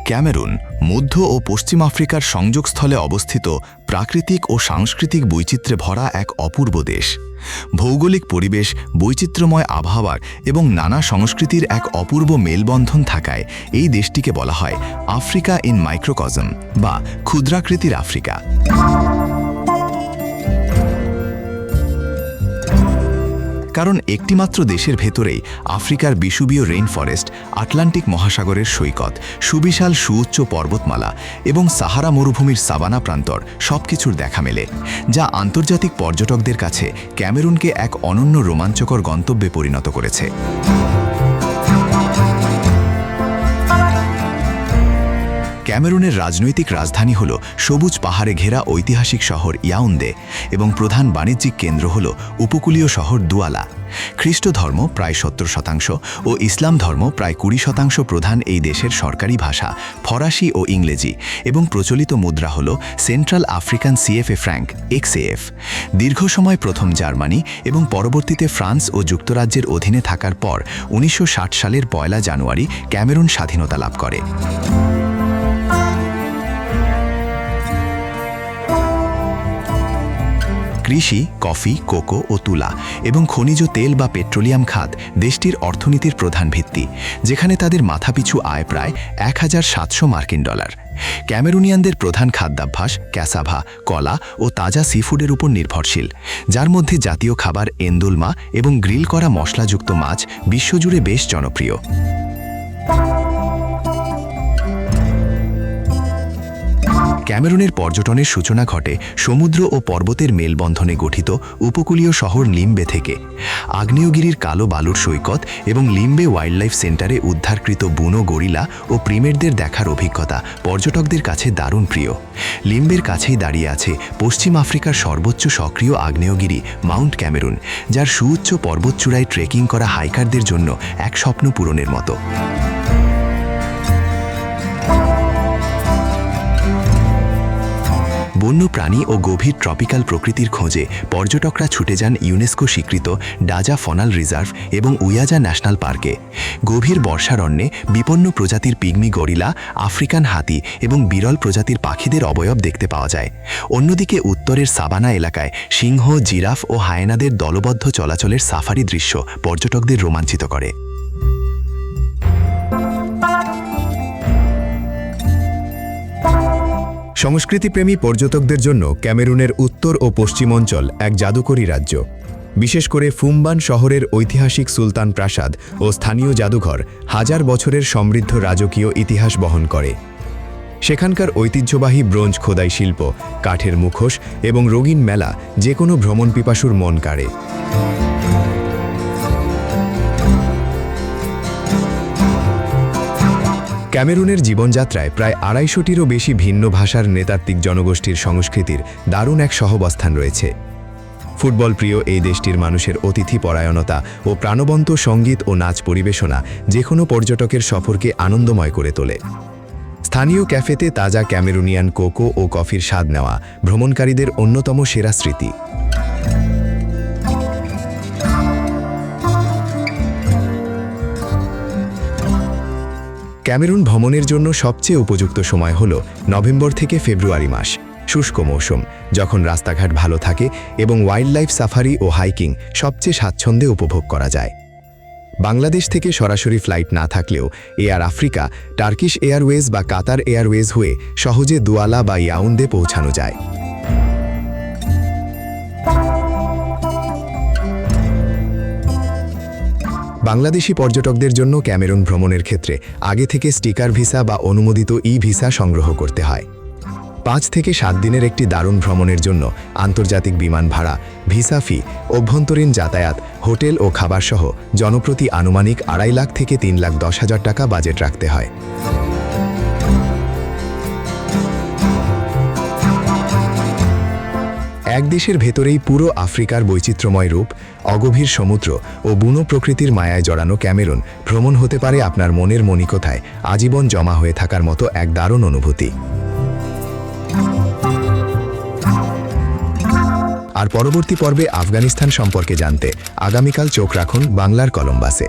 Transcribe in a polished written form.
Cameroon মধ্য ও পশ্চিম আফ্রিকার সংযোগস্থলে অবস্থিত প্রাকৃতিক ও সাংস্কৃতিক বৈচিত্র্যে ভরা এক অপূর্ব দেশ। ভৌগোলিক পরিবেশ, বৈচিত্র্যময় আবহাওয়ার এবং নানা সংস্কৃতির এক অপূর্ব মেলবন্ধন থাকায় এই দেশটিকে বলা হয় আফ্রিকা ইন মাইক্রোকজম বা ক্ষুদ্রাকৃতির আফ্রিকা। কারণ একটিমাত্র দেশের ভেতরেই আফ্রিকার বিষুবীয় রেইন ফরেস্ট, আটলান্টিক মহাসাগরের সৈকত, সুবিশাল সুউচ্চ পর্বতমালা এবং সাহারা মরুভূমির সাভানা প্রান্তর সবকিছুর দেখা মেলে, যা আন্তর্জাতিক পর্যটকদের কাছে ক্যামেরুনকে এক অনন্য রোমাঞ্চকর গন্তব্যে পরিণত করেছে। ক্যামেরুনের রাজনৈতিক রাজধানী হল সবুজ পাহাড়ে ঘেরা ঐতিহাসিক শহর ইয়াউন্দে এবং প্রধান বাণিজ্যিক কেন্দ্র হল উপকূলীয় শহর দুয়ালা। খ্রিস্ট ধর্ম প্রায় 70% ও ইসলাম ধর্ম প্রায় 20% প্রধান এই দেশের সরকারি ভাষা ফরাসি ও ইংরেজি এবং প্রচলিত মুদ্রা হল Central African CFA franc XAF। দীর্ঘ সময় প্রথম জার্মানি এবং পরবর্তীতে ফ্রান্স ও যুক্তরাজ্যের অধীনে থাকার পর 1960 সালের 1 জানুয়ারি ক্যামেরুন স্বাধীনতা লাভ করে। কৃষি, কফি, কোকো ও তুলা এবং খনিজ তেল বা পেট্রোলিয়াম খাত দেশটির অর্থনীতির প্রধান ভিত্তি, যেখানে তাদের মাথাপিছু আয় প্রায় $1,700। ক্যামেরুনিয়ানদের প্রধান খাদ্যাভ্যাস ক্যাসাভা, কলা ও তাজা সিফুডের উপর নির্ভরশীল, যার মধ্যে জাতীয় খাবার এন্দুলমা এবং গ্রিল করা মশলাযুক্ত মাছ বিশ্বজুড়ে বেশ জনপ্রিয়। ক্যামেরুনের পর্যটনের সূচনা ঘটে সমুদ্র ও পর্বতের মেলবন্ধনে গঠিত উপকূলীয় শহর লিম্বে থেকে। আগ্নেয়গিরির কালো বালুর সৈকত এবং লিম্বে ওয়াইল্ডলাইফ সেন্টারে উদ্ধারকৃত বুনো গরিলা ও প্রিমেটদের দেখার অভিজ্ঞতা পর্যটকদের কাছে দারুণ প্রিয়। লিম্বের কাছেই দাঁড়িয়ে আছে পশ্চিম আফ্রিকার সর্বোচ্চ সক্রিয় আগ্নেয়গিরি মাউন্ট ক্যামেরুন, যার সুউচ্চ পর্বতচূড়ায় ট্রেকিং করা হাইকারদের জন্য এক স্বপ্ন পূরণের মতো। বন্য প্রাণী ও গভীর ট্রপিক্যাল প্রকৃতির খোঁজে পর্যটকরা ছুটে যান ইউনেস্কো স্বীকৃত ডাজা ফনাল রিজার্ভ এবং উয়াজা ন্যাশনাল পার্কে। গভীর বর্ষারণ্যে বিপন্ন প্রজাতির পিগমি গরিলা, আফ্রিকান হাতি এবং বিরল প্রজাতির পাখিদের অবয়ব দেখতে পাওয়া যায়। অন্যদিকে উত্তরের সাভানা এলাকায় সিংহ, জিরাফ ও হায়েনাদের দলবদ্ধ চলাচলের সাফারি দৃশ্য পর্যটকদের রোমাঞ্চিত করে। সংস্কৃতিপ্রেমী পর্যটকদের জন্য ক্যামেরুনের উত্তর ও পশ্চিম অঞ্চল এক জাদুকরী রাজ্য। বিশেষ করে ফুমবান শহরের ঐতিহাসিক সুলতান প্রাসাদ ও স্থানীয় জাদুঘর হাজার বছরের সমৃদ্ধ রাজকীয় ইতিহাস বহন করে। সেখানকার ঐতিহ্যবাহী ব্রোঞ্জ খোদাই শিল্প, কাঠের মুখোশ এবং রঙিন মেলা যে কোনো ভ্রমণপিপাসুর মন কাড়ে। ক্যামেরুনের জীবনযাত্রায় প্রায় 250-টিরও বেশি ভিন্ন ভাষার নেতাত্ত্বিক জনগোষ্ঠীর সংস্কৃতির দারুণ এক সহবস্থান রয়েছে। ফুটবল প্রিয় এই দেশটির মানুষের অতিথি পরায়ণতা ও প্রাণবন্ত সঙ্গীত ও নাচ পরিবেশনা যে কোনো পর্যটকের সফরকে আনন্দময় করে তোলে। স্থানীয় ক্যাফেতে তাজা ক্যামেরুনিয়ান কোকো ও কফির স্বাদ নেওয়া ভ্রমণকারীদের অন্যতম সেরা স্মৃতি। ক্যামেরুন ভ্রমণের জন্য সবচেয়ে উপযুক্ত সময় হল নভেম্বর থেকে ফেব্রুয়ারি মাস, শুষ্ক মৌসুম, যখন রাস্তাঘাট ভালো থাকে এবং ওয়াইল্ডলাইফ সাফারি ও হাইকিং সবচেয়ে স্বাচ্ছন্দ্যে উপভোগ করা যায়। বাংলাদেশ থেকে সরাসরি ফ্লাইট না থাকলেও এয়ার আফ্রিকা, টার্কিশ এয়ারওয়েজ বা কাতার এয়ারওয়েজ হয়ে সহজে দুয়ালা বা ইয়াউন্দে পৌঁছানো যায়। বাংলাদেশি পর্যটকদের জন্য ক্যামেরুন ভ্রমণের ক্ষেত্রে আগে থেকে স্টিকার ভিসা বা অনুমোদিত ভিসা সংগ্রহ করতে হয়। 5 থেকে 7 দিনের একটি দারুণ ভ্রমণের জন্য আন্তর্জাতিক বিমান ভাড়া, ভিসা ফি, অভ্যন্তরীণ যাতায়াত, হোটেল ও খাবার সহ জনপ্রতি আনুমানিক 2.5 লাখ থেকে 3,10,000 টাকা বাজেট রাখতে হয়। এক দেশের ভেতরেই পুরো আফ্রিকার বৈচিত্র্যময় রূপ, অগভীর সমুদ্র ও বুনো প্রকৃতির মায়ায় জড়ানো ক্যামেরুন ভ্রমণ হতে পারে আপনার মনের মণিকোঠায় আজীবন জমা হয়ে থাকার মতো এক দারুণ অনুভূতি। আর পরবর্তী পর্বে আফগানিস্তান সম্পর্কে জানতে আগামীকাল চোখ রাখুন বাংলার কলম্বাসে।